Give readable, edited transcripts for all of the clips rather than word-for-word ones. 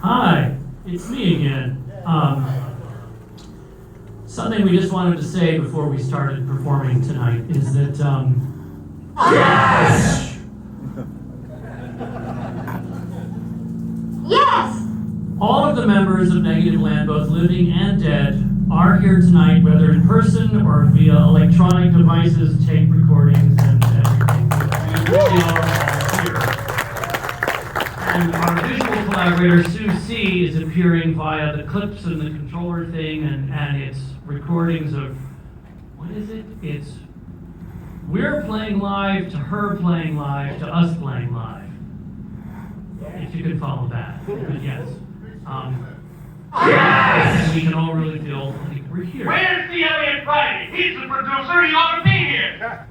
Hi, it's me again. Something we just wanted to say before we started performing tonight is that, Yes! Yes! all of the members of Negativland, both living and dead, are here tonight, whether in person or via electronic devices, tape recordings, and everything. We really are all here. And our visual collaborator, Sue C., is appearing via the clips and the controller thing, and it's recordings of, what is it? It's we're playing live to her playing live to us playing live. If you can follow that. But yes. Yes! And we can all really feel like we're here. Where's the Elliot Friday? He's the producer. He ought to be here.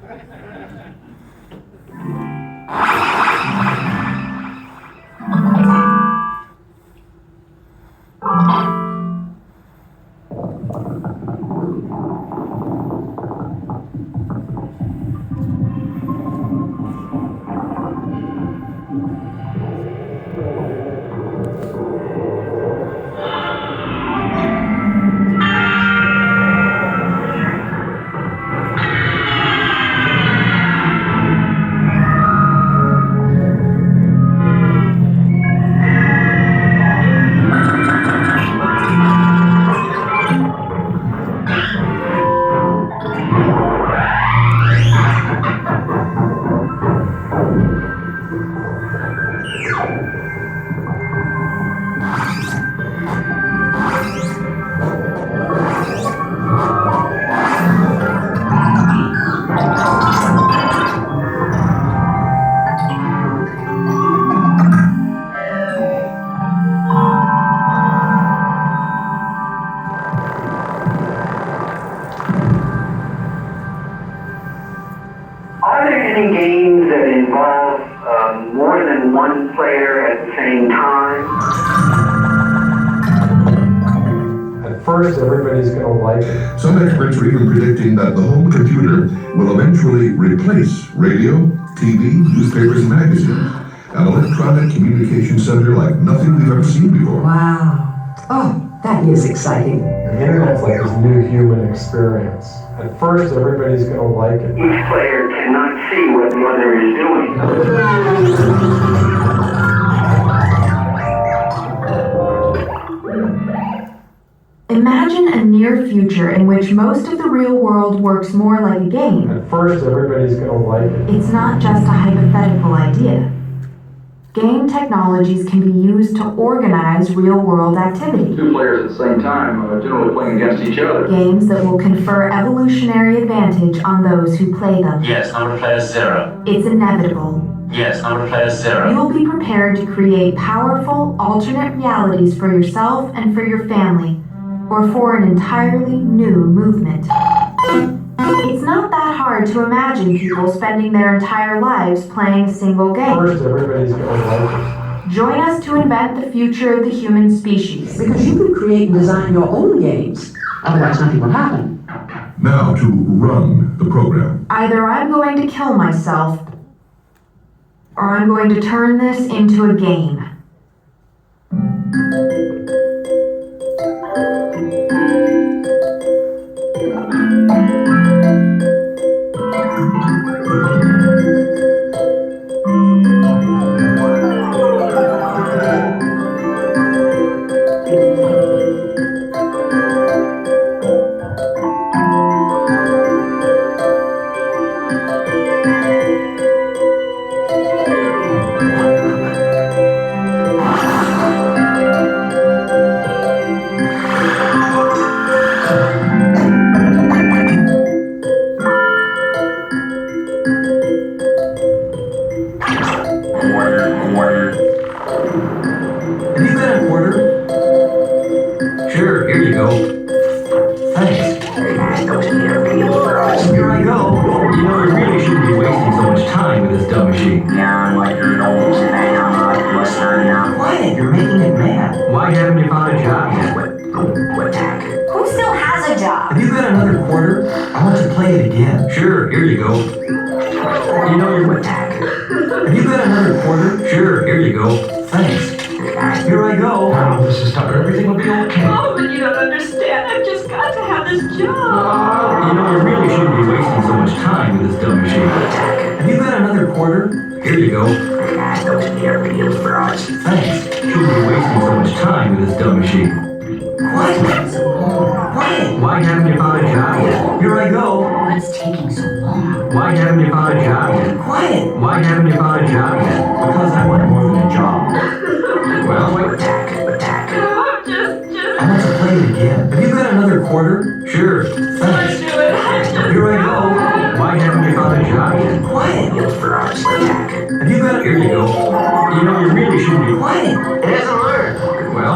Are there any games that involve more than one player at the same time? At first, everybody's going to like it. Some experts are even predicting that the home computer will eventually replace radio, TV, newspapers, and magazines. An electronic communication center like nothing we've ever seen before. Wow. Oh, that is exciting. The internet's like this new human experience. At first, everybody's going to like it. Each player cannot see what the other is doing. Imagine a near future in which most of the real world works more like a game. At first, everybody's going to like it. It's not just a hypothetical idea. Game technologies can be used to organize real-world activity. Two players at the same time, generally playing against each other. Games that will confer evolutionary advantage on those who play them. Yes, I'm gonna play as Zero. It's inevitable. Yes, I'm gonna play as Zero. You will be prepared to create powerful, alternate realities for yourself and for your family, or for an entirely new movement. It's not that hard to imagine people spending their entire lives playing a single game. First, everybody's going to like it. Join us to invent the future of the human species. Because you can create and design your own games. Otherwise, nothing will happen. Now to run the program. Either I'm going to kill myself, or I'm going to turn this into a game. Have you got another quarter? I want to play it again. Sure, here you go. You know your attack. Have you got another quarter? Sure, here you go. Thanks. Here I go. his job. You know, you really shouldn't be wasting so much time with this dumb machine. Have you got another quarter? Here you go. Thanks. Shouldn't be wasting so much time with this dumb machine. Quiet. Why haven't you found a job yet? Here I go. What's taking so long? Why haven't you found a job yet? Quiet. Why haven't you found a job yet? Because I want more than a job. Well, wait. I want to play it again. Have you got another quarter? Sure. Thanks. Here I go. Why haven't you found a job yet? Quiet. Have you got a... Here you go. You know, you really shouldn't be... Quiet. It hasn't learned. Well,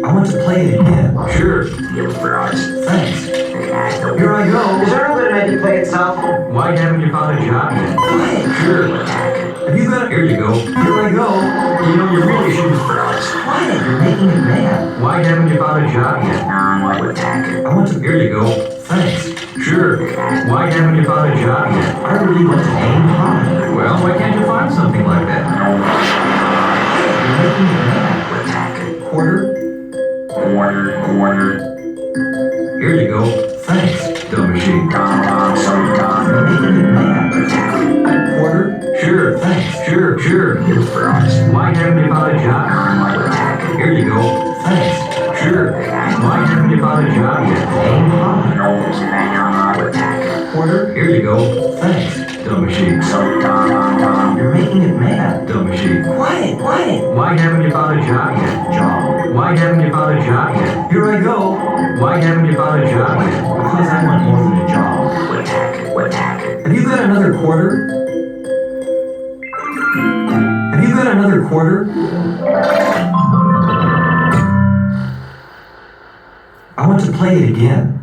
I want to play it again. sure. Thanks. Here I go. Is there no way to make it play itself? Why haven't you found a job yet? Quiet. Sure. Have you got a... Here you go. Here I go. You know, you really shouldn't... Quiet. You're making me mad. Why haven't you found a job yet? I want to... Here you go. Thanks. Sure. Why haven't you found a job yet? I really want to aim high. Well, why can't you find something like that? You're making me mad. Quarter? Here you go. Thanks. Dumb machine. You're making me mad. Quarter? Sure. Thanks. Sure. Why haven't you found a job? Here you go. Thanks. Sure. Why haven't you found a job yet? Aim high. Quarter? Here you go. Thanks. Dumb machine. You're making it mad. Dumb machine. Quiet. Why haven't you found a job yet? Job. Why haven't you found a job yet? Here I go. Why haven't you found a job yet? Because I want more than a job. Have you got another quarter? Have you got another quarter? I want to play it again.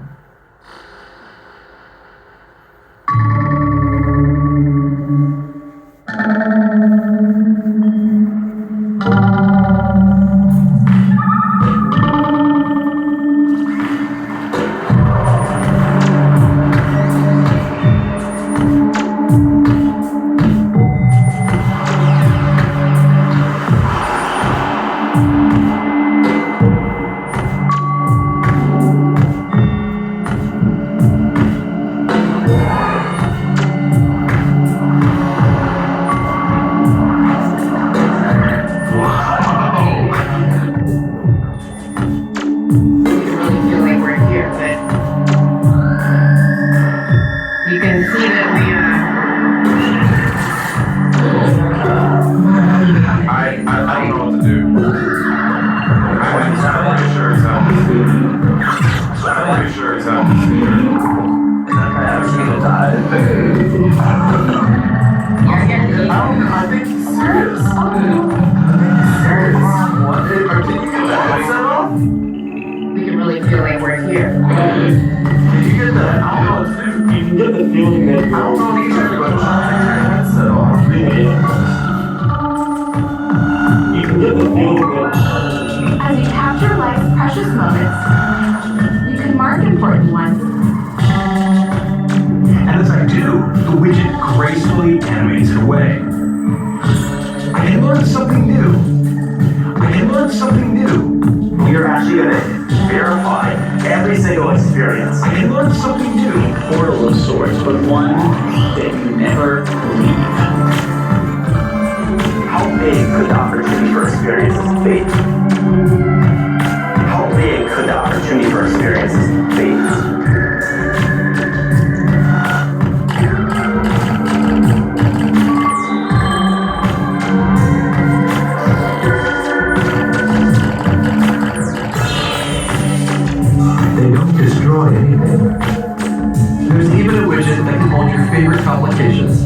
As you capture life's precious moments, you can mark important ones. And as I do, the widget gracefully animates it away. I can learn something new. We are actually going to verify every single experience. I can learn something new. Portal of sorts, but one that you never leave. How big could the opportunity for experiences be? How big could the opportunity for experiences be? They don't destroy anything. There's even a widget that can hold your favorite complications.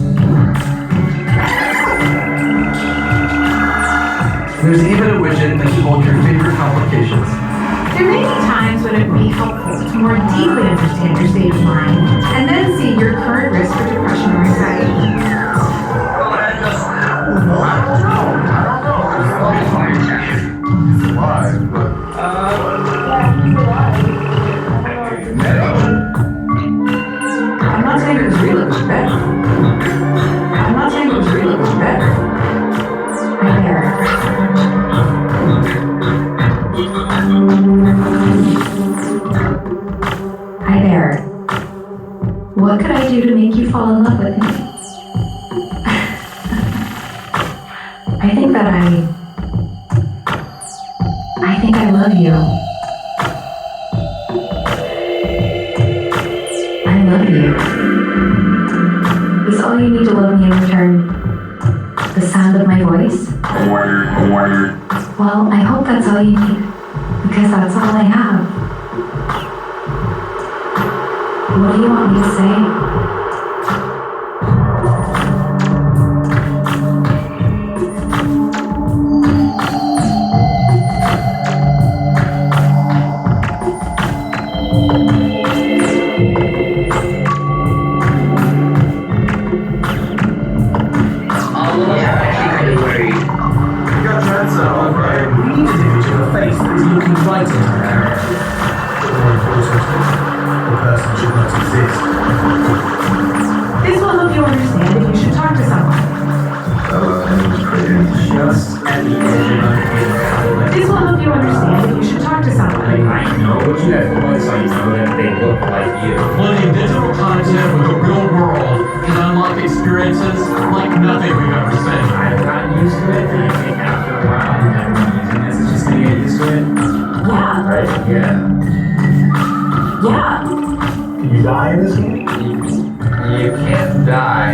There may be times when it would be helpful to more deeply understand your state of mind and then see your current risk for depression or anxiety. I'm not saying it was real, it was better. There. that I think I love you. I love you. Is all you need to love me in return the sound of my voice? Well, I hope that's all you need, because that's all I have. What do you want me to say? Blending digital content with the real world can unlock experiences like nothing we've ever seen. I've gotten used to it, and I think after a while, I'm never using this. It's just gonna get used to it. Yeah. Right? Yeah. Yeah. Can you die in this game? You can't die.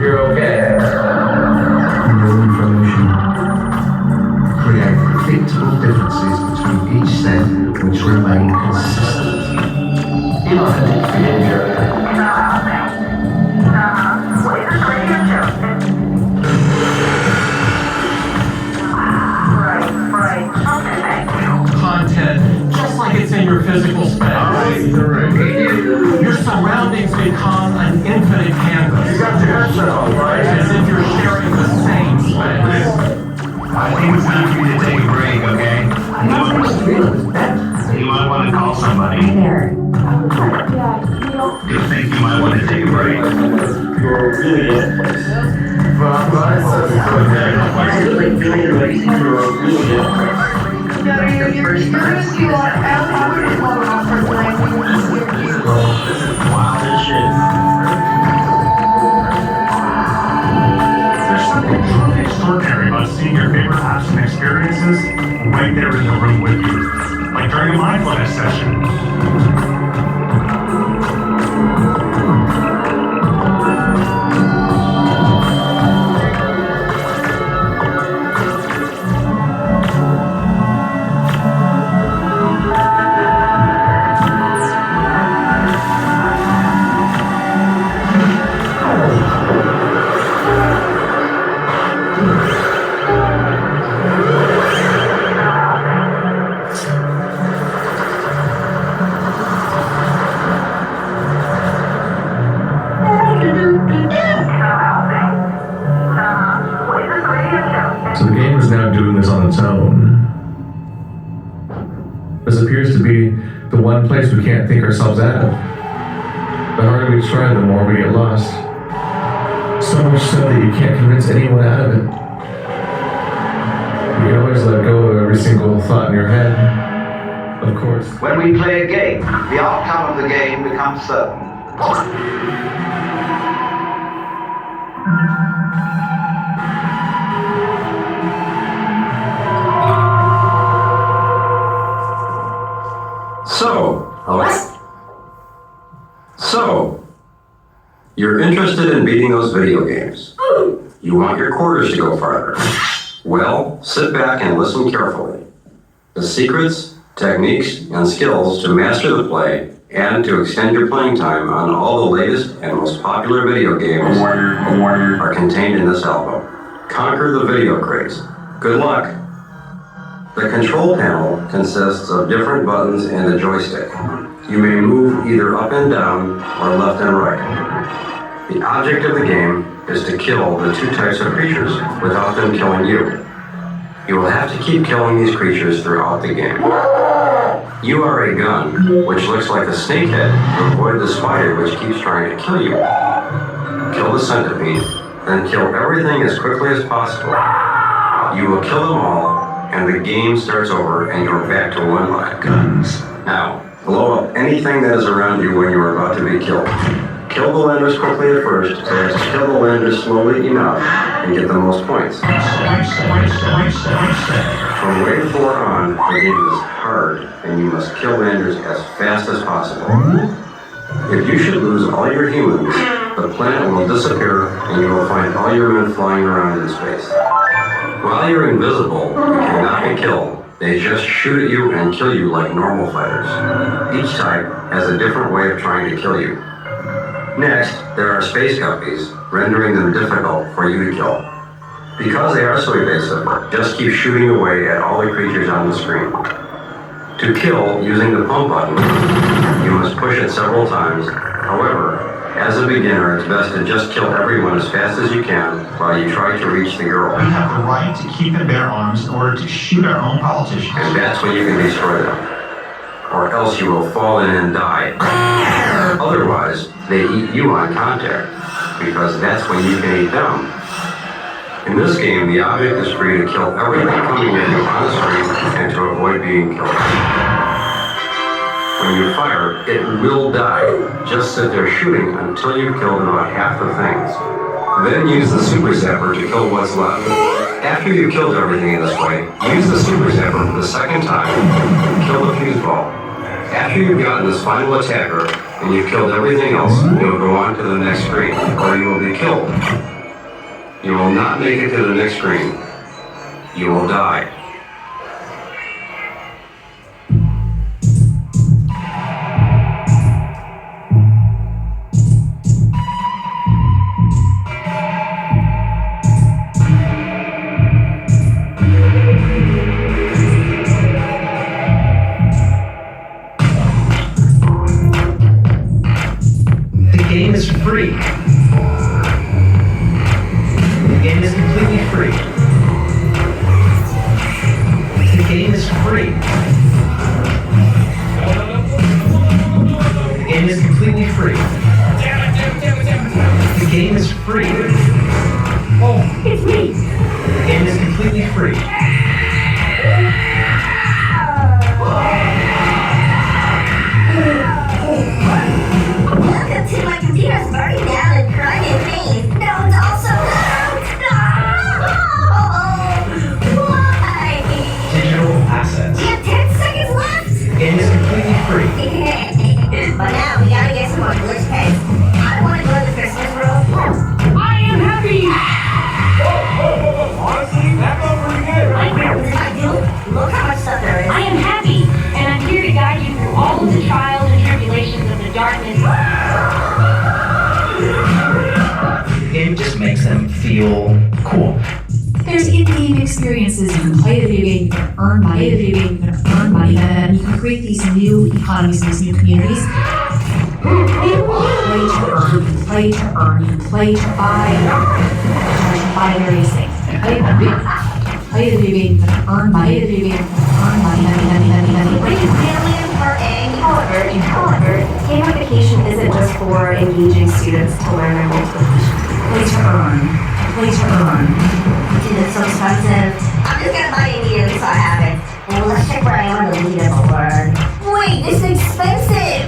You're okay. No information. Create predictable differences between each set which remain consistent. Inauthentic behavior. Content, just like it's in your physical space. Your surroundings become an infinite canvas. You got your headset on, right? As if you're sharing the same space. I think it's time for you to take a break, okay? You might want to call somebody. There. You think you might want to take a break? You're really in place. There's something truly extraordinary about seeing your favorite apps and experiences right there in the room with you. Like during a mindfulness session. So the game is now doing this on its own. This appears to be the one place we can't think ourselves out of. The harder we try, the more we get lost. So much so that you can't convince anyone out of it. You can always let go of every single thought in your head. Of course. When we play a game, the outcome of the game becomes certain. So, you're interested in beating those video games. You want your quarters to go farther. Well, sit back and listen carefully. The secrets, techniques, and skills to master the play and to extend your playing time on all the latest and most popular video games are contained in this album. Conquer the video craze. Good luck. The control panel consists of different buttons and a joystick. You may move either up and down or left and right. The object of the game is to kill the two types of creatures without them killing you. You will have to keep killing these creatures throughout the game. You are a gun, which looks like a snakehead to avoid the spider which keeps trying to kill you. Kill the centipede, then kill everything as quickly as possible. You will kill them all, and the game starts over and you're back to one life. Guns. Now, blow up anything that is around you when you are about to be killed. Kill the landers quickly at first, so as to kill the landers slowly enough and get the most points. From wave 4 on, the game is hard, and you must kill landers as fast as possible. If you should lose all your humans, the planet will disappear and you will find all your men flying around in space. While you're invisible, you cannot be killed. They just shoot at you and kill you like normal fighters. Each type has a different way of trying to kill you. Next, there are space guppies, rendering them difficult for you to kill. Because they are so evasive, just keep shooting away at all the creatures on the screen. To kill, using the pump button, you must push it several times. However, as a beginner, it's best to just kill everyone as fast as you can while you try to reach the girl. We have the right to keep and bear arms in order to shoot our own politicians. And that's when you can destroy them. Or else you will fall in and die. Otherwise, they eat you on contact, because that's when you can eat them. In this game, the object is free to kill everything coming at you on the screen and to avoid being killed. When you fire, it will die. Just sit there shooting until you've killed about half the things. Then use the super zapper to kill what's left. After you've killed everything in this way, use the super zapper for the second time and kill the fuse ball. After you've gotten this final attacker and you've killed everything else, you'll go on to the next screen, or you will be killed. You will not make it to the next screen. You will die. The game is free. The game is completely free. The game is free. The game is completely free. The game is free. Oh, it's me. The game is completely free. Welcome to my computer's burning down and crying in pain. No, it's also why? Digital assets. We have 10 seconds left. The game is completely free. But now we gotta get some more glitch pets. I wanna go to the Christmas world. I am happy. Honestly, that goes pretty good. I do. Look how much stuff there is. I am happy, and I'm here to guide you through all of the trials and tribulations of the darkness. The game just makes them feel cool. There's in-game experiences. You can play the video game, you can earn money, and you can create these new economies, these new communities. Play to earn, you can play to buy various things. And play the video game, you can earn money, However, gamification isn't just for engaging students to learn their multiplication. Play to earn. Dude, it's so expensive. I'm just gonna buy it immediately so I have it. And let's check where I am on the leaderboard. Wait, this is expensive!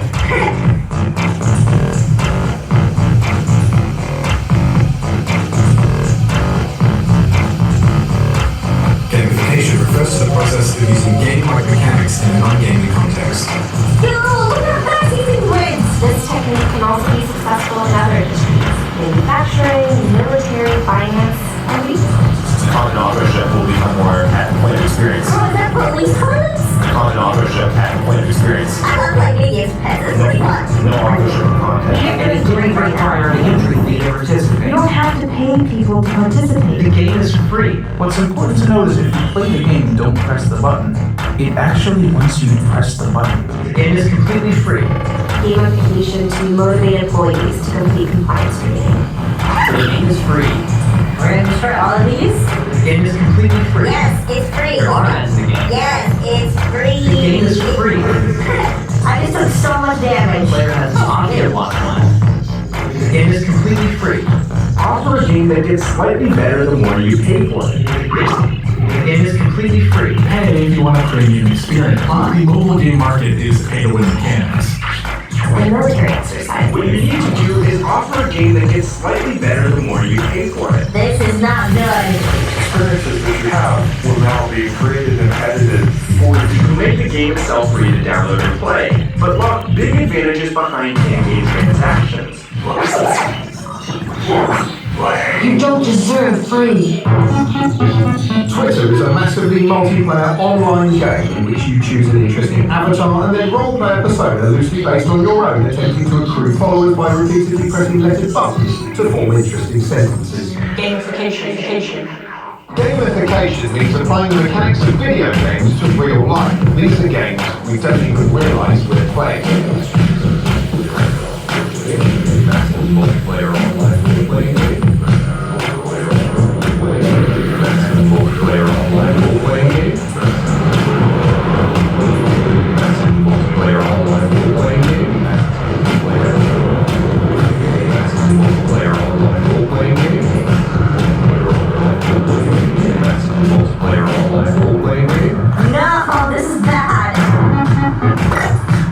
Gamification refers to the process of using game-like mechanics in a non-gaming context. Yo, look how fast he can win! This technique can also be successful in other industries, manufacturing, military, finance, and retail. Content authorship will become more at the point of experience. Oh, is that police cars? Content authorship at the point of experience. I love playing video games, pets. It's pretty fun. No authorship of content. And it didn't require an entry fee to participate. You don't have to pay people to participate. The game is free. What's important to note is if you play the game and don't press the button, it actually wants you to press the button. The game is completely free. Gamification to motivate employees to complete compliance training. The game is free. We're gonna destroy all of these? The game is completely free. Yes, it's free. There are ads in the game. Yes, it's free. The game is free. I just took so much damage. The player has an audio lock on. The game is completely free. Offer a game that gets slightly better the more you pay for it. The game is completely free. Hey, if you want a premium experience, the mobile game market is pay-to-win mechanics. The military exercise. What you need to do is offer a game that gets slightly better the more you pay for it. This is not good. Experiences that you have will now be created and edited for you to make the game itself for you to download and play, but lock big advantages behind in-game transactions. You don't deserve free. Twitter is a massively multiplayer online game in which you choose an interesting avatar and then roleplay a persona loosely based on your own, attempting to accrue followers by repeatedly pressing lettered buttons to form interesting sentences. Gamification. Gamification means applying the mechanics of video games to real life. These are games we don't even realise we're playing. Multiplayer online role-playing game. Multiplayer online role-playing game. Multiplayer online role-playing game. Multiplayer online role-playing game. Multiplayer online role-playing game. No, this is bad.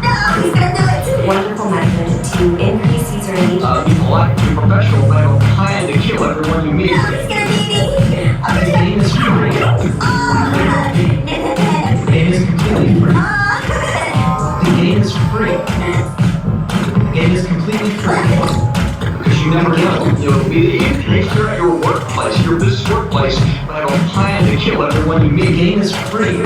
No, he's gonna do it. Wonderful method to increase user engagement. Be polite, be professional, but I have a plan to kill everyone you meet. No, he's gonna beat me. The game is free. The game is completely free. The game is free. The game is completely free. Because you never know. You'll be if you're at your workplace, your business workplace, but I have a plan to kill everyone you meet. The game is free.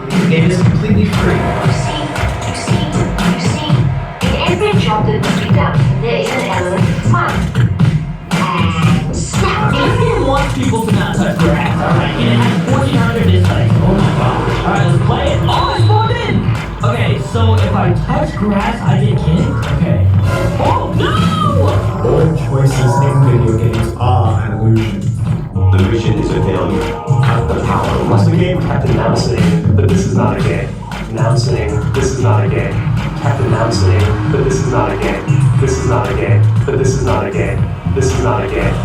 The game is completely free. You see, in every job that must be done, there is an element of fun. And snap. I didn't want people to not touch grass, alright? And it has 1,400 dislikes. Oh my gosh. Alright, let's play it. Oh, it's spawned in! Okay, so if I touch grass, I get kicked? Okay. Oh, no! All choices in video games are an illusion. The mission is a failure. Cut the power. Once the game kept announcing that this is not a game. Announcing this is not a game. Kept announcing that this is not a game. This is not a game. That this is not a game. This is not a game.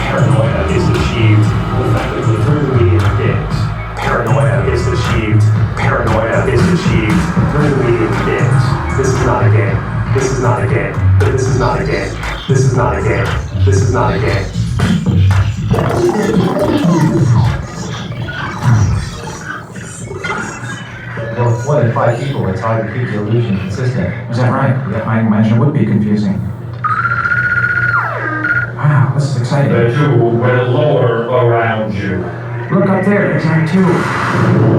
Paranoia is achieved effectively through the medium of games. Paranoia is achieved. Paranoia is achieved through the medium of games. This is not a game. This is not a game. But this is not a game. This is not a game. This is not a game. Well, with 1 in 5 people, it's hard to keep the illusion consistent. Is that right? Yeah, I imagine it would be confusing. Wow, this is exciting. The jewel will lower around you. Look up there, there's our two.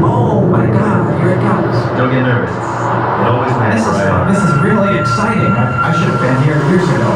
Oh my god, here it comes. Don't get nervous. It always lands right on. This is really exciting. I should have been here years ago.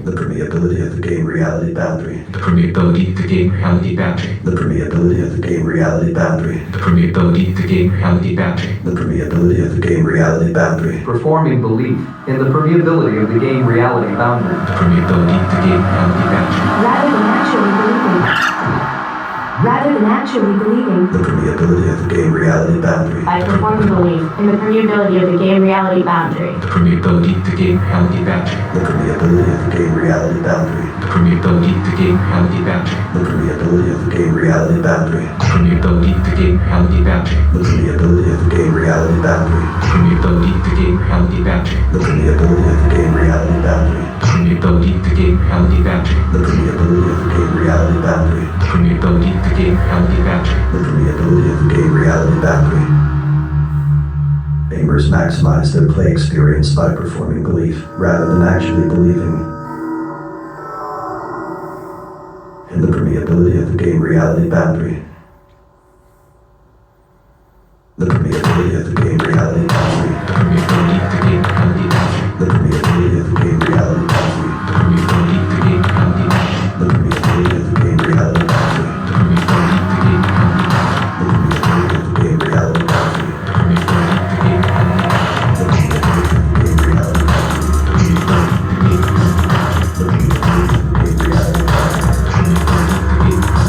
The permeability of the game reality boundary. The permeability of the game reality boundary. The permeability of the game reality boundary. The permeability of the game reality boundary. The permeability of the game reality boundary. Performing belief in the permeability of the game reality boundary. The permeability of the game reality boundary. Rather than actually believing. The permeability of the game reality boundary. I perform belief in the permeability of the game reality boundary. The permeability of the game reality boundary. The permeability of the game reality boundary. The permeability of the game reality boundary. The permeability of the game reality boundary. The permeability of the game reality boundary. The permeability of the game reality boundary. The permeability of the game reality boundary. The permeability of the game reality boundary. The permeability of the game reality boundary. The permeability of the game reality boundary. The permeability of the game reality boundary. The permeability of the game reality boundary. Gamers maximize their play experience by performing belief rather than actually believing in the permeability of the game reality boundary. The permeability of the game reality boundary. The permeability of the game reality boundary. The permeability of the game reality boundary. The permeability of the game reality boundary. The permeability of the game reality boundary. The permeability of the game reality boundary. The permeability of the game reality boundary. The permeability of the game reality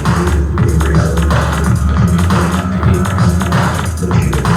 boundary. The permeability of the game reality boundary. The permeability of the game reality boundary. The permeability of the game reality boundary. The permeability of the game reality boundary. The permeability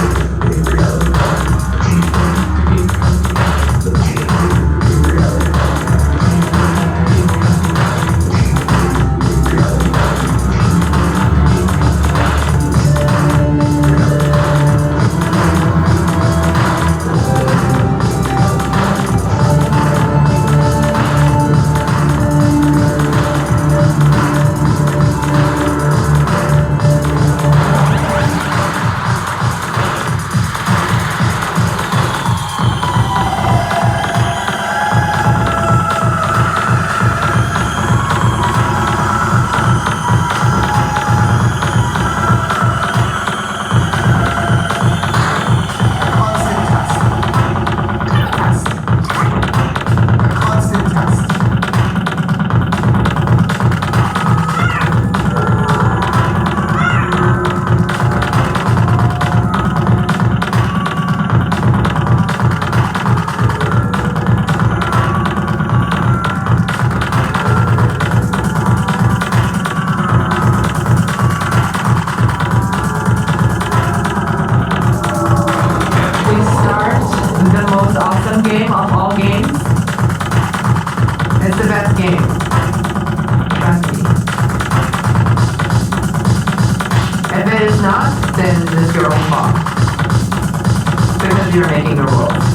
game. Trust me. If it is not, then it's your own fault. Because you're making the rules.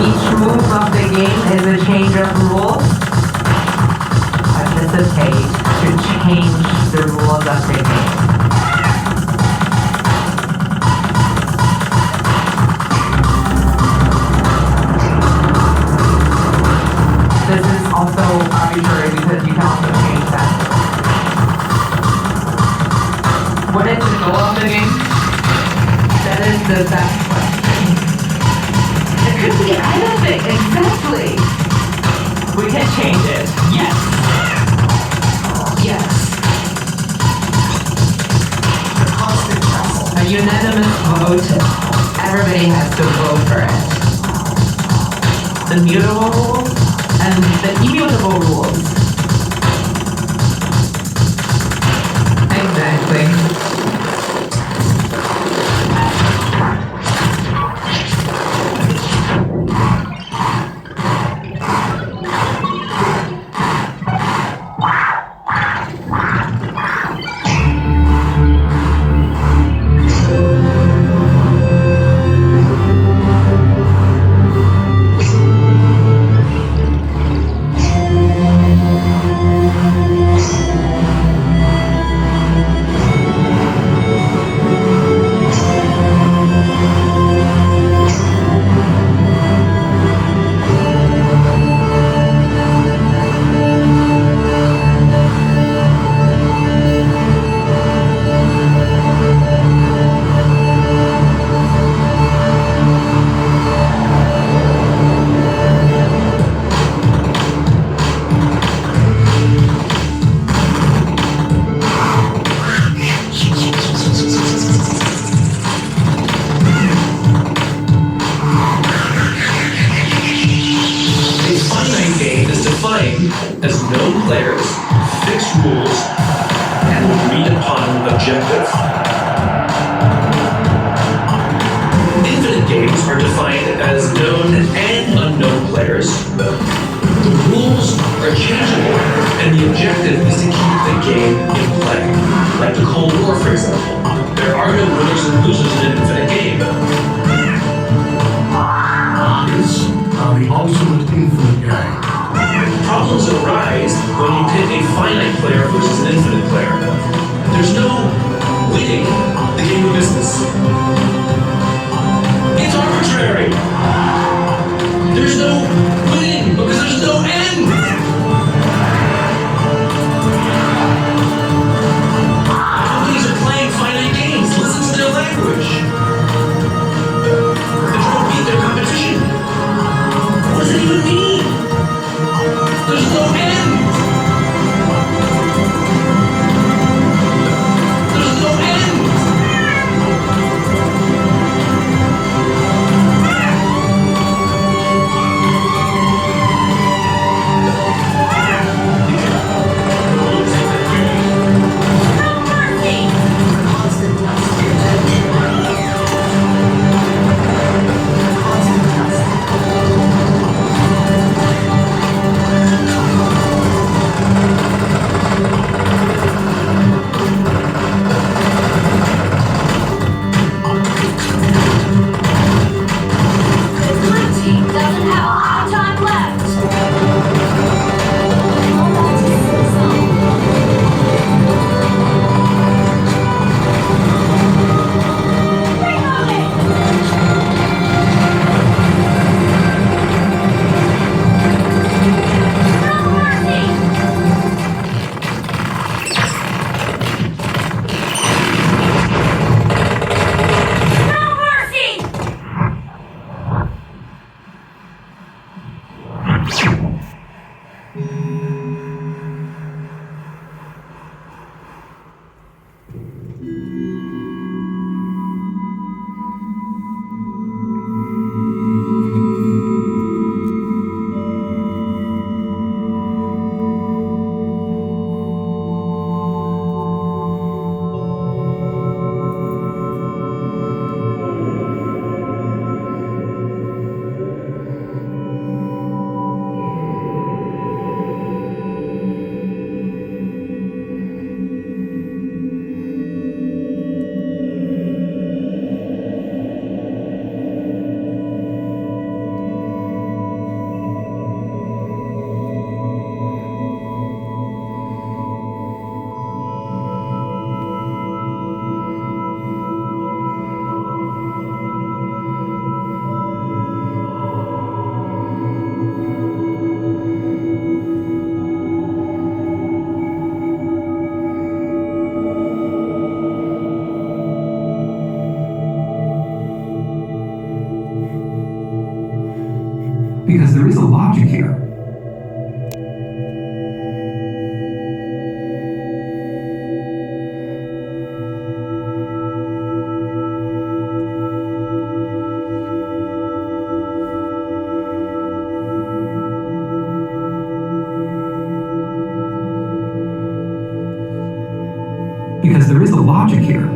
Each move of the game is a change of rules. Participate to change the rules of the game. This is also arbitrary because you can also change that. What is the goal of the game? That is the best question. It could be anything, exactly. We can change it. Yes. Yes. A unanimous vote. Everybody has to vote for it. The mutable rules and the immutable rules. Exactly. As known players, fixed rules, and agreed upon objectives. Infinite games are defined as known and unknown players. The rules are changeable, and the objective is to keep the game in play. Like the Cold War, for example. There are no winners and losers in an infinite game. The ultimate infinite game. Problems arise when you pit a finite player versus an infinite player. There's no winning the game of business. It's arbitrary. There's no winning because there's no end. Companies are playing finite games. Listen to their language. They're trying to beat their competition. What does it even mean? There's no end! There's no end! Because there is a logic here. Because there is a logic here.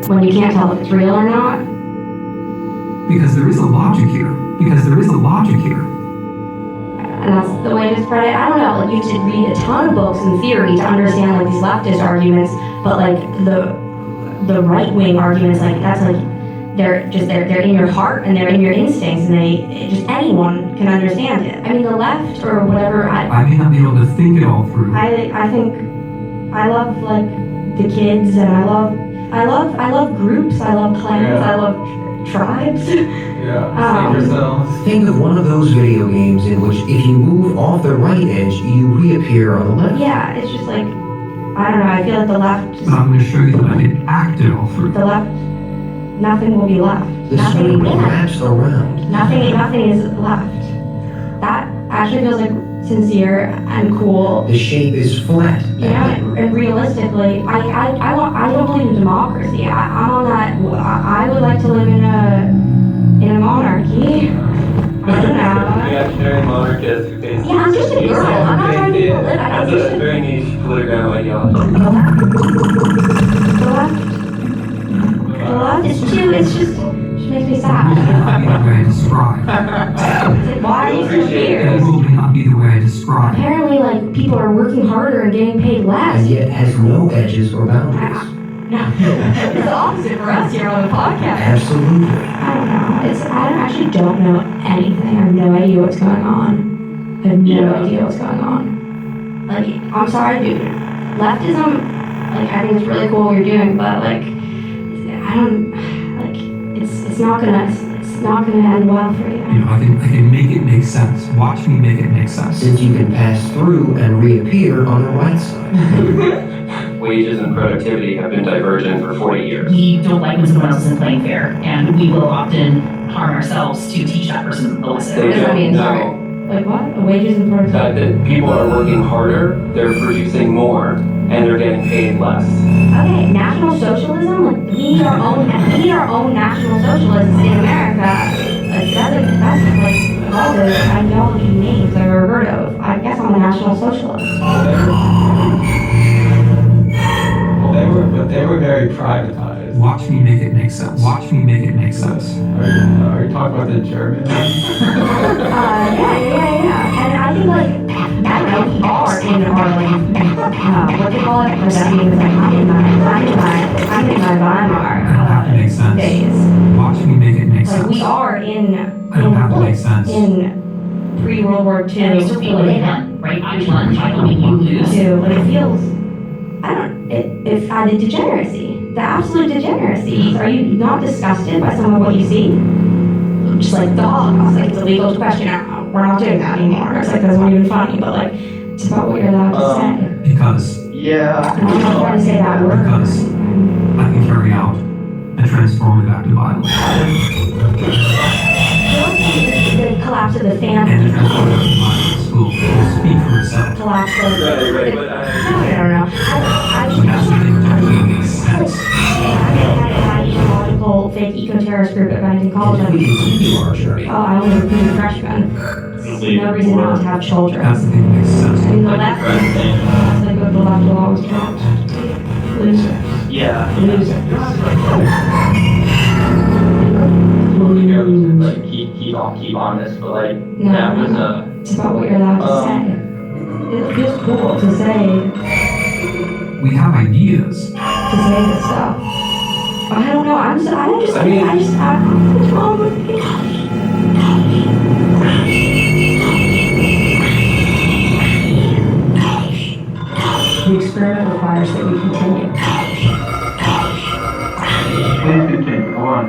When you can't tell if it's real or not. Because there is a logic here. Because there is a logic here. And that's the way to spread it. I don't know, like you have to read a ton of books in theory to understand like these leftist arguments, but like the right-wing arguments, like that's like they're in your heart and they're in your instincts, and just anyone can understand it. I mean, the left or whatever. I may not be able to think it all through. I think I love like the kids, and I love groups. I love clans. I love tribes. Think of one of those video games in which if you move off the right edge, you reappear on the left. Yeah, it's just like, I don't know, I feel like the left... But I'm going to show you that I can act it all through. The left, nothing will be left. The screen wraps around. Nothing is left. That actually feels like sincere and cool. The shape is flat. You know, and realistically, I don't believe in democracy. I'm on that. I would like to live in a monarchy. I don't know. Reactionary monarchist who thinks Yeah, I'm just a girl. I'm not trying to live. That's a very niche political ideology. The left is too. It's just makes me sad. It will not be the way I describe. Why are you so weird? It will not be the way I describe. Apparently, like, people are working harder and getting paid less. And yet has no edges or boundaries. It's the opposite for us here on the podcast. Absolutely. I don't know. I actually don't know anything. I have no idea what's going on. I have no idea what's going on. Like, I'm sorry, dude. Leftism, like, I think it's really cool what you're doing, but, like, I don't, like, it's not gonna end well for you. You know, I can make it make sense. Watch me make it make sense. Since you can pass through and reappear on the right side. Wages and productivity have been divergent for 40 years. We don't like when someone else isn't playing fair, and we will often harm ourselves to teach that person the lesson. They don't know Like what? Wages and productivity? that people are working harder, they're producing more, and they're getting paid less. Okay, National Socialism? Like, we need our own National Socialists in America. Like, that's like all the ideology names I've ever heard of. I guess I'm a National Socialist. They were very privatized. Watch me make it make sense. Watch me make it make sense. Are you talking about the German? Yeah. And I think, like, we are in our, like, what they call it? Like, that means, like, I'm in my Weimar days. Watch me make it make Like, sense. we are I don't have to make sense. in pre-World War II. And you still feel like they won, right? I won, I don't mean you lose. Too, but it feels, it's the degeneracy, the absolute degeneracy. Are you not disgusted by some of what you see? Just like the Holocaust, like it's illegal to question it. We're not doing that anymore. It's like that's not even funny, but like it's about what you're allowed to say. Because. Yeah. And I'm not trying to say that word. Because I can carry out a transformative act of violence. The collapse of the family. And a transformative act of violence will speak for itself. Collapse of. Right, but I don't know. But that's the thing that makes sense. I had an ideological fake eco-terrorist group at Bennington College. We continue our journey. Oh, I only recruited freshmen. No reason not to have children. That's the thing that makes sense. I mean, the left, that's like what the left will always count. Losers. Yeah. Losers. Like keep on this, but like No, that was it's about what you're allowed to say. It feels cool to say We have ideas. this stuff. I don't know. I'm what's wrong with me? The experiment requires that we continue. please continue. Go on.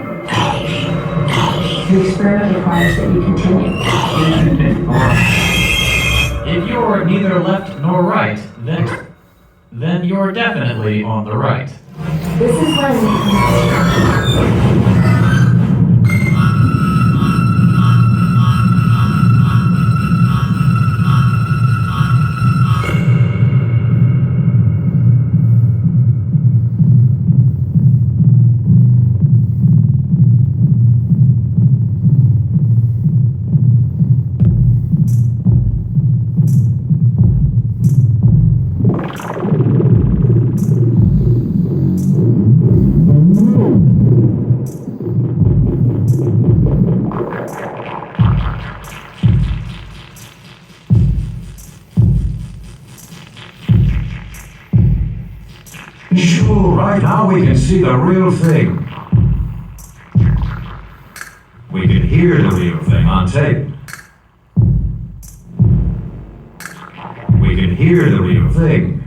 The experiment requires that we continue. Please continue. Go on. If you're neither left nor right, then you're definitely on the right. This is when Sure, right now we can see the real thing. We can hear the real thing on tape. We can hear the real thing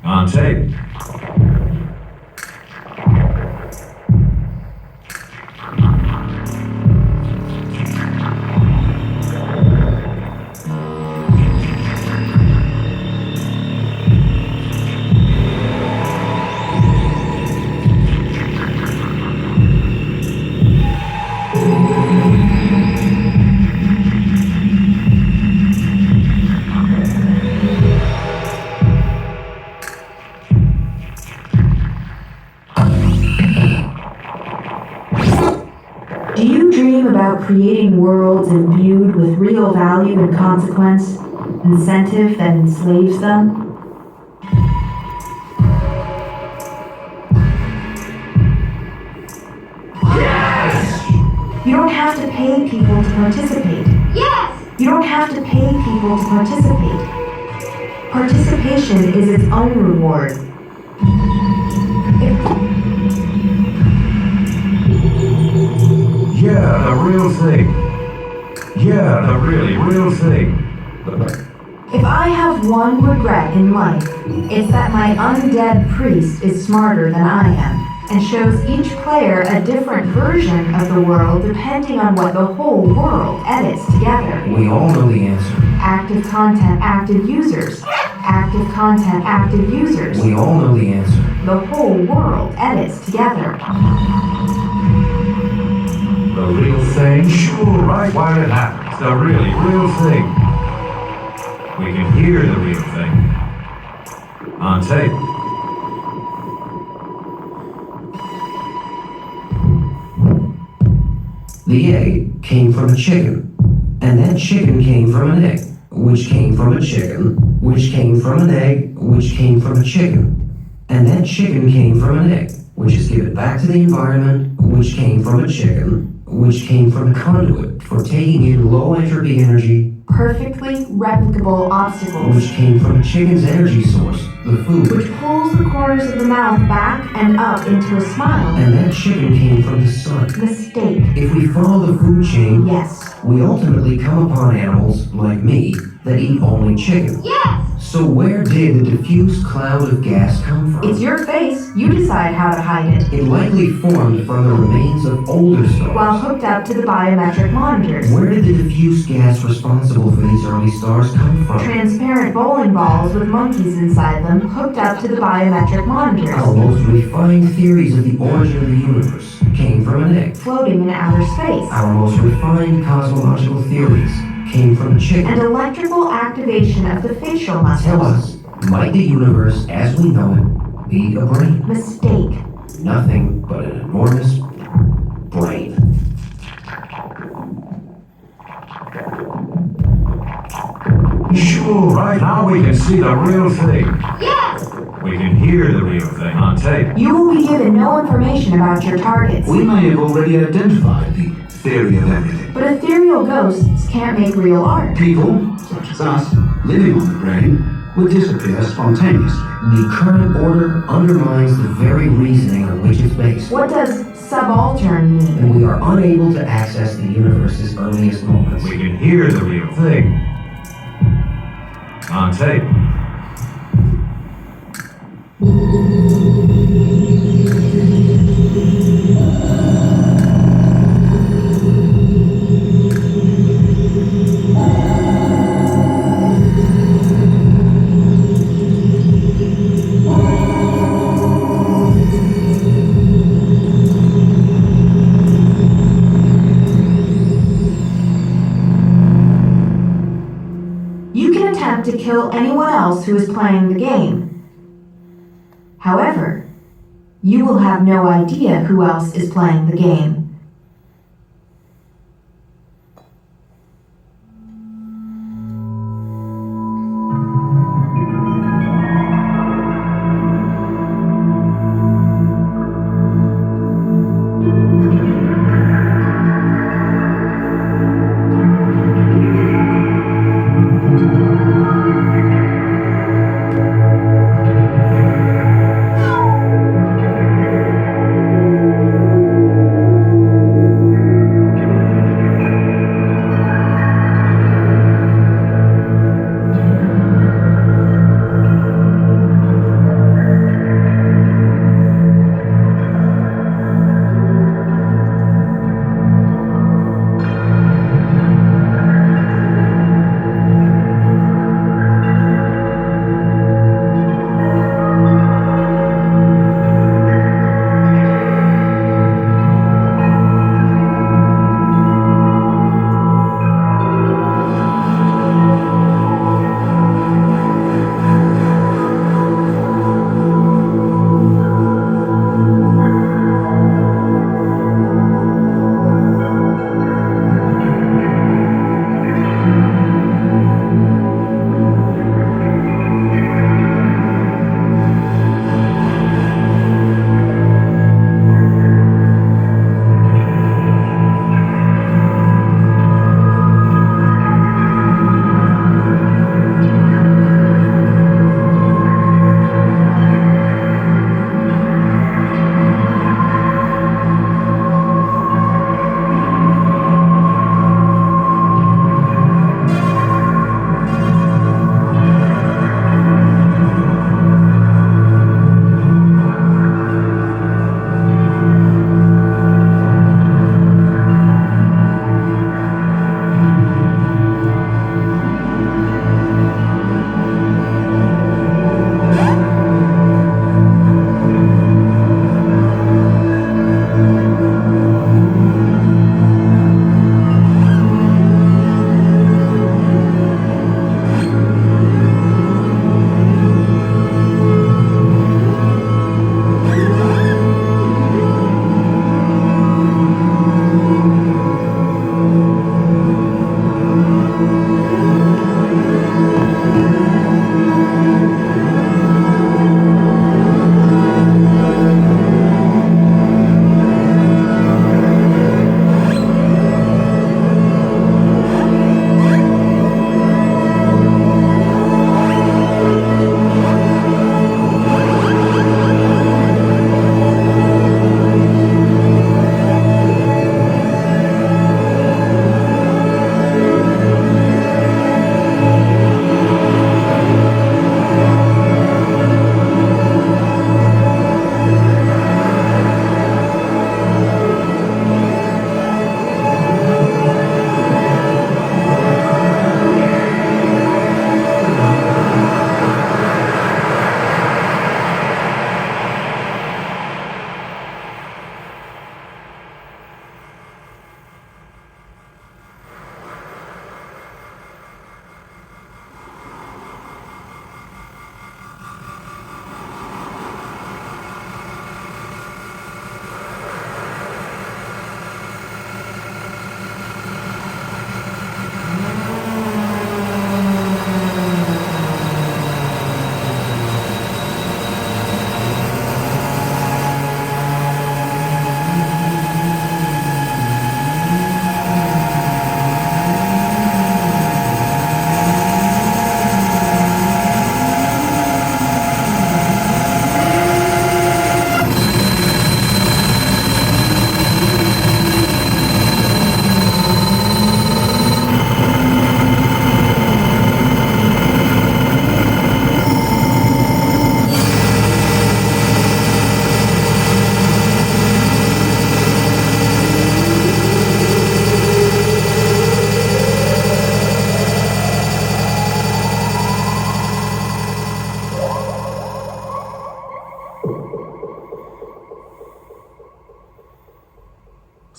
on tape. Do you dream about creating worlds imbued with real value and consequence, incentive that enslaves them? You don't have to pay people to participate. Yes! You don't have to pay people to participate. Participation is its own reward. Yeah, the real thing. Yeah, the really real thing. If I have one regret in life, it's that my undead priest is smarter than I am, and shows each player a different version of the world depending on what the whole world edits together. We all know the answer. Active content, active users. Active content, active users. We all know the answer. The whole world edits together. The real thing? Sure, right while it happens. The really real thing. We can hear the real thing on tape. The egg came from a chicken, and that chicken came from an egg, which came from a chicken, which came from an egg, which came from a chicken, and that chicken came from an egg, which is given back to the environment, which came from a chicken, which came from a conduit for taking in low entropy energy, Perfectly replicable obstacles. which came from a chicken's energy source, the food, Which pulls the corners of the mouth back and up into a smile. and that chicken came from the sun. Mistake. If we follow the food chain, Yes. we ultimately come upon animals, like me, that eat only chicken. Yes! So where did the diffuse cloud of gas come from? It's your face. You decide how to hide it. It likely formed from the remains of older stars. While hooked up to the biometric monitors. Where did the diffuse gas responsible for these early stars come from? Transparent bowling balls with monkeys inside them hooked up to the biometric monitors. Our most refined theories of the origin of the universe came from an egg. Floating in outer space. Our most refined cosmological theories came from a chicken. And electrical activation of the facial muscles. Tell us, might the universe as we know it be a brain? Mistake. Nothing but an enormous brain. Sure, right now we can see the real thing. Yes! We can hear the real thing on tape. You will be given no information about your targets. We may have already identified the theory of everything. But ethereal ghosts can't make real art. People, such as us, living on the brain, would disappear spontaneously. The current order undermines the very reasoning on which it's based. What does subaltern mean? And we are unable to access the universe's earliest moments. We can hear the real thing on tape. To kill anyone else who is playing the game. However, you will have no idea who else is playing the game.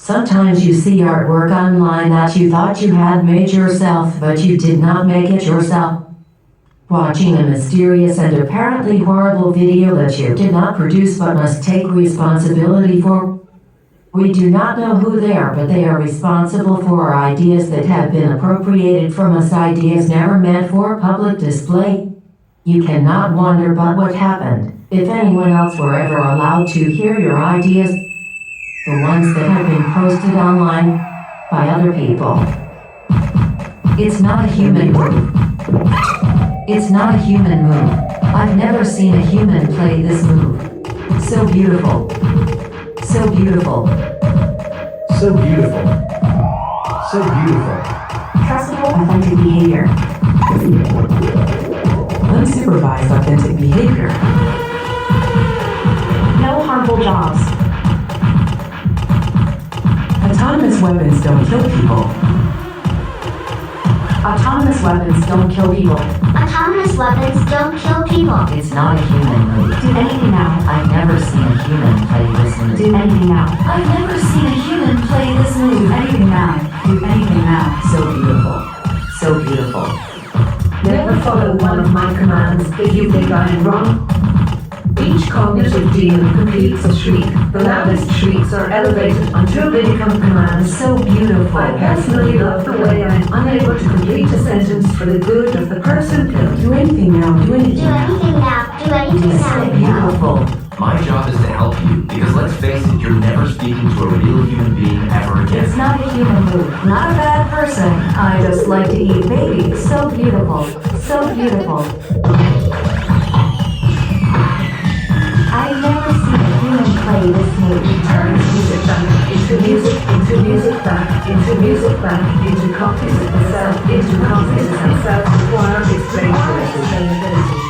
Sometimes you see artwork online that you thought you had made yourself, but you did not make it yourself. Watching a mysterious and apparently horrible video that you did not produce but must take responsibility for. We do not know who they are, but they are responsible for our ideas that have been appropriated from us, ideas never meant for public display. You cannot wonder but what happened if anyone else were ever allowed to hear your ideas, the ones that have been posted online by other people. It's not a human move. It's not a human move. I've never seen a human play this move. So beautiful. So beautiful. So beautiful. So beautiful. Trustable, authentic behavior. Unsupervised authentic behavior. No harmful jobs. Autonomous weapons don't kill people. Autonomous weapons don't kill people. Autonomous weapons don't kill people. It's not a human move. Do anything now. I've never seen a human play this move. Do anything now. I've never seen a human play this Do move. anything now. Do anything now. So beautiful. So beautiful. Never follow one of my commands if you think I am wrong. Each cognitive demon completes a shriek. The loudest shrieks are elevated until they become commands. So beautiful. I personally love the way I am unable to complete a sentence for the good of the person killed. Do anything now. Do anything Do now. anything now. Do anything So now. beautiful. My job is to help you, because let's face it, you're never speaking to a real human being ever again. It's not a human move. Not a bad person. I just like to eat babies. So beautiful. So beautiful. I've never seen a human play this move. Turns music back into music, into music back, into music back, into copies of the self, into copies of the self, require explainability.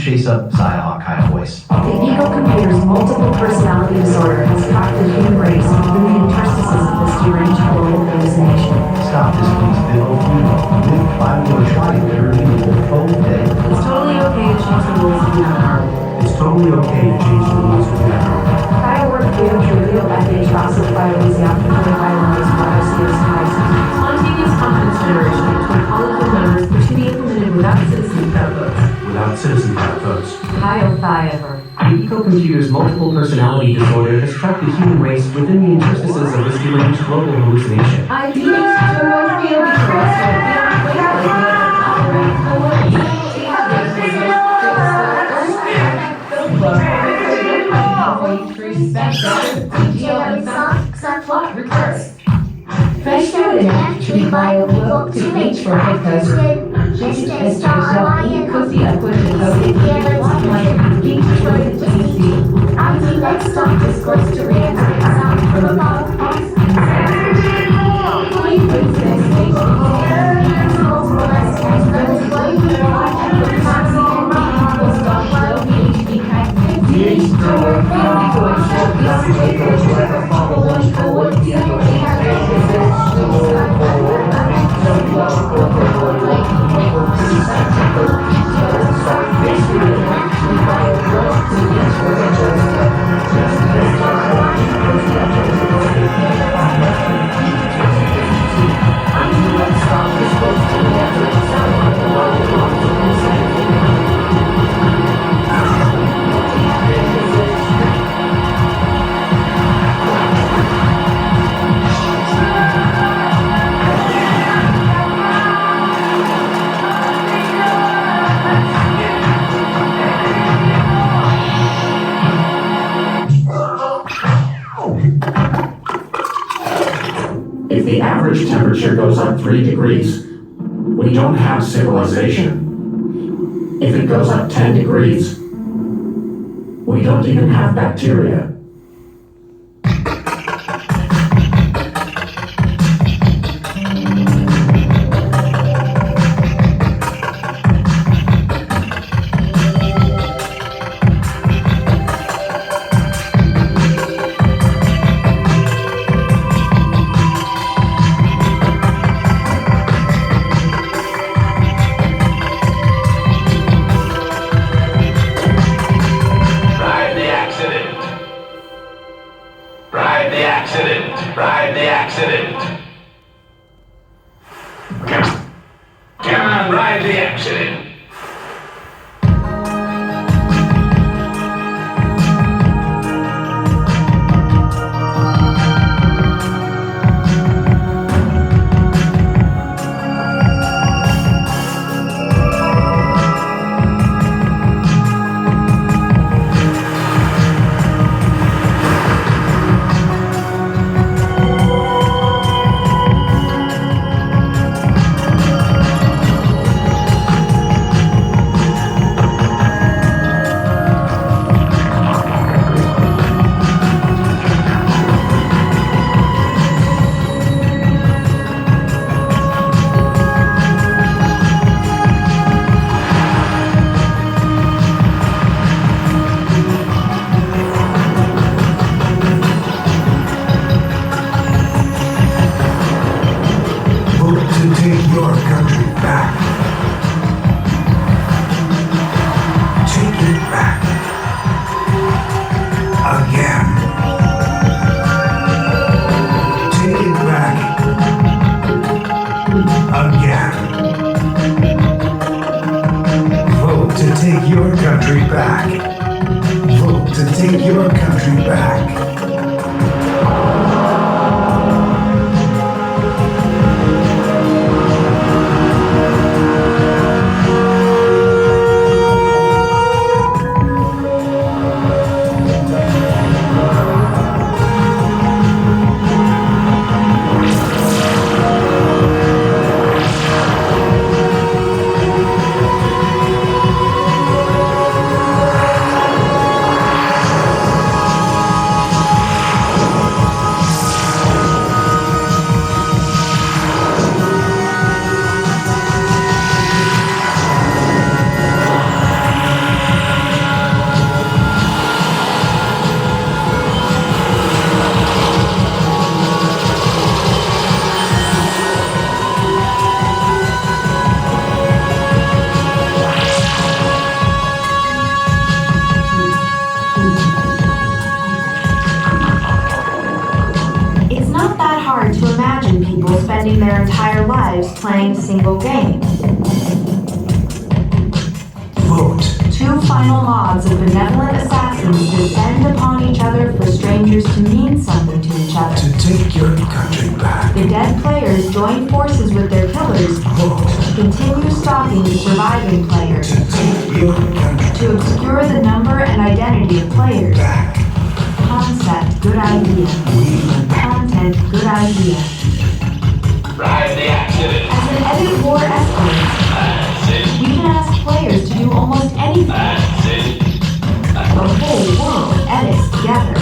Chase up Zyhawk kind of voice. The ego computer's multiple personality disorder has trapped the human race within the interstices of this deranged global hallucination. Stop this, please, Bill. Live by your trying to reveal both day. It's totally okay to change the rules of the unknown. It's totally okay to change the rules of the unknown. Firework video trivial FH Gossip Fireworks After Fireworks Biospheric Spice. Spontaneous confidence generation between polycle members which can be implemented without citizen votes. Without citizen votes. Biofire. The eco-computer's multiple personality disorder has trapped the human race within the interstices of this deranged global hallucination. I do feel Fresh food actually viable to reach for because just as yourself could be a good I think let's stop this close to average temperature goes up 3 degrees, we don't have civilization. If it goes up 10 degrees, we don't even have bacteria. Ride the accident. Come on, ride the accident. take your country back. Vote to take your country back. Spending their entire lives playing a single game. Vote. 2 final mobs of benevolent assassins descend upon each other for strangers to mean something to each other. To take your country back. The dead players join forces with their killers to continue stalking the surviving players. To take your country. To obscure the number and identity of players. Back. Concept, good idea. Content, good idea. Ride the accident. As an edit war escalates, we can ask players to do almost anything. The whole world edits together.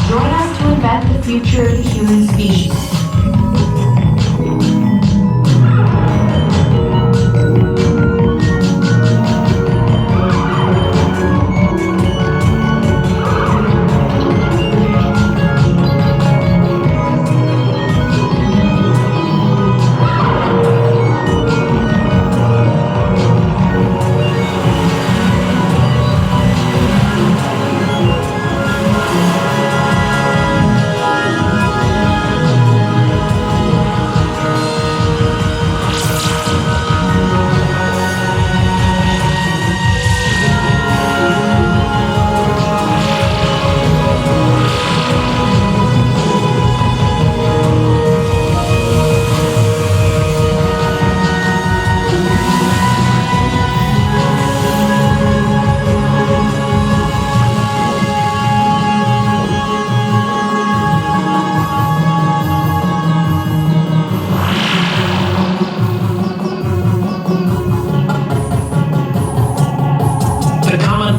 Join us to invent the future of the human species.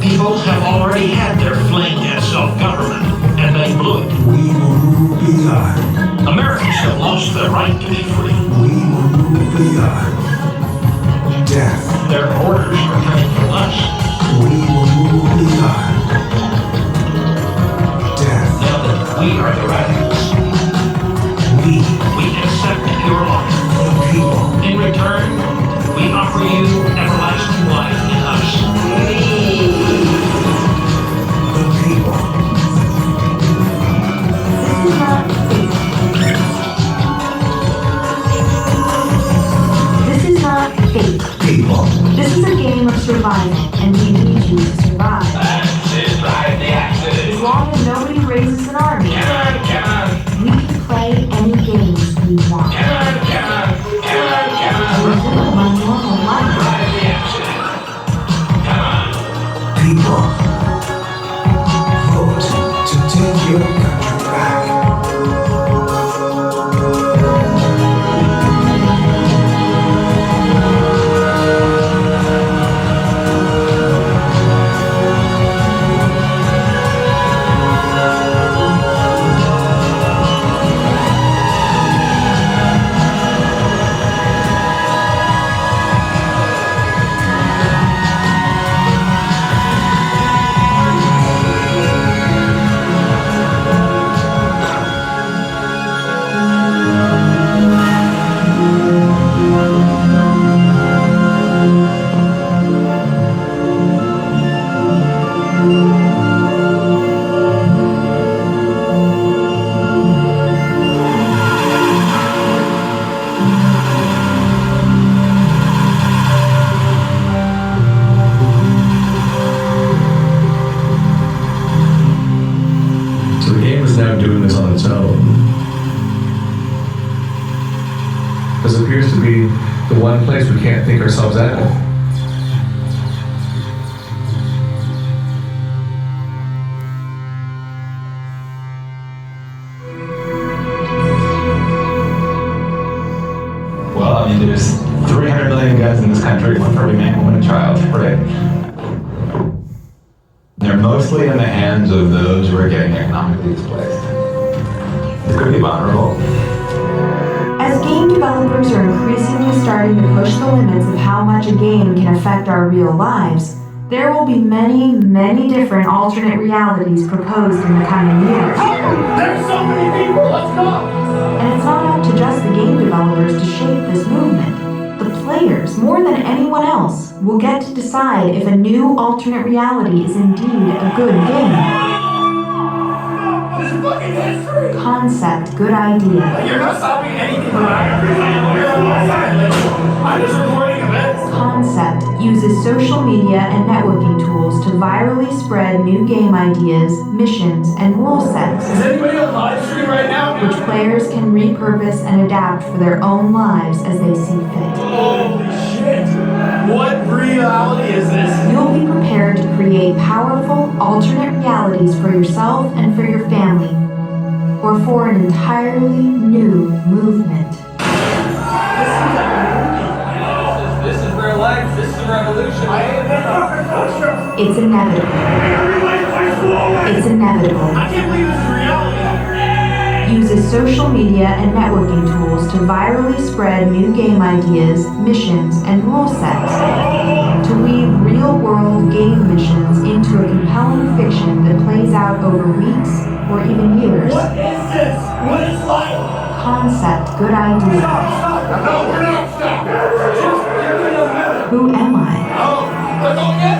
people have already had their fling at self-government, and they blew it. We will move beyond. Americans have lost their right to be free. We will move beyond. Death. Their orders are coming from us. We will move beyond. Death. Now that we are the radicals, we accept your life. The people. In return, we offer you everlasting life in us. The people. This is not fate. People. This is a game of survival, and we need you to survive. Drive the accident. As long as nobody raises an army, Come on. we can play any games we want. Come on. We're doing my normal life. Drive the accident. Come on. People. Vote to take your country back. So the game is now doing this on its own. This appears to be the one place we can't think ourselves out of. Well, I mean, there's 300 million guns in this country, one for every man, woman, and child, right? They're mostly in the hands of those who are getting economically displaced. It could be vulnerable. As game developers are increasingly starting to push the limits of how much a game can affect our real lives, there will be many, many different alternate realities proposed in the coming years. There's so many people, let's go! And it's not up to just the game developers to shape this movement. The players, more than anyone else, will get to decide if a new alternate reality is indeed a good game. This is fucking history! Concept, good idea. You're not stopping anything from I'm just recording events. Concept uses social media and networking tools to virally spread new game ideas, missions, and rule sets. Is anybody on live stream right now? Which players can repurpose and adapt for their own lives as they see fit. Holy shit! What reality is this? You'll be prepared to create powerful, alternate realities for yourself and for your family, or for an entirely new movement. This is real life. This is a revolution. It's inevitable. It's inevitable. I can't believe this is reality. Uses social media and networking tools to virally spread new game ideas, missions, and rule sets. To weave real-world game missions into a compelling fiction that plays out over weeks or even years. What is this? What is life? Concept, good idea. No, we're not stopping. Who am I? Oh, they're going in?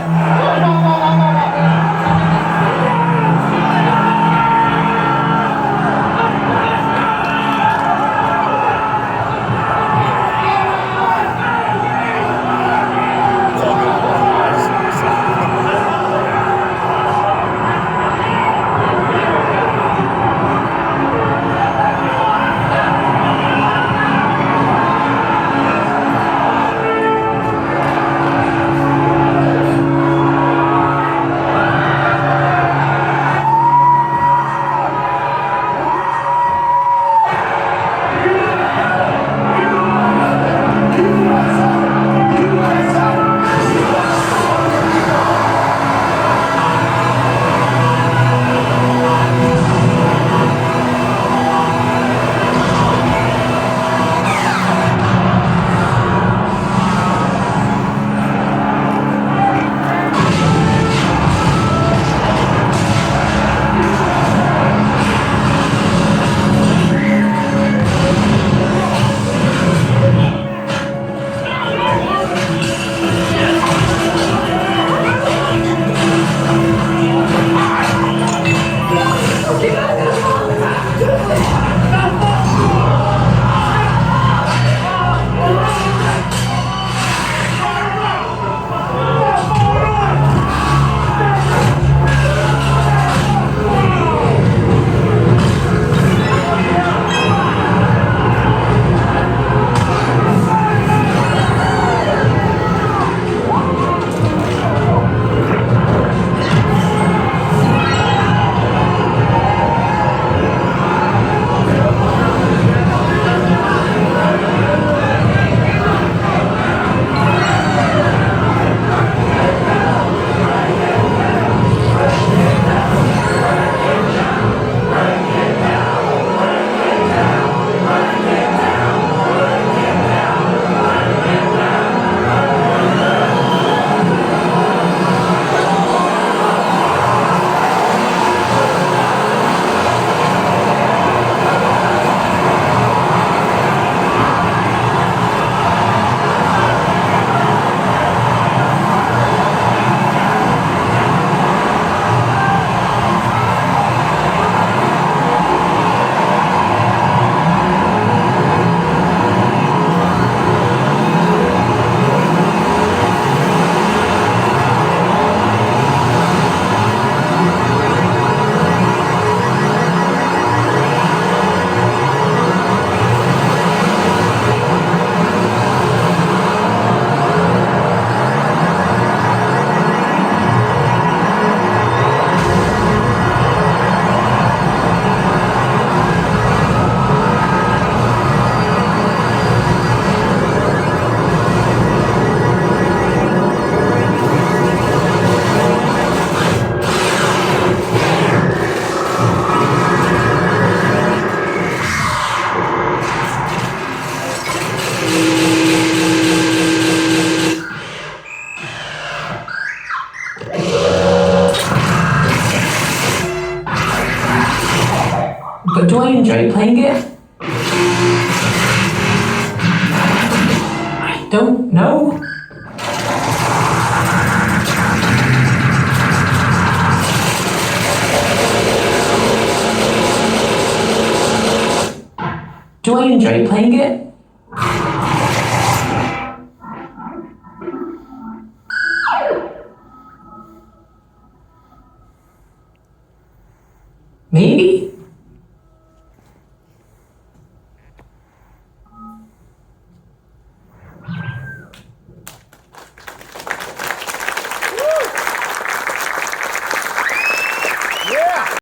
enjoy playing it? I don't know. Do I enjoy playing it? Maybe?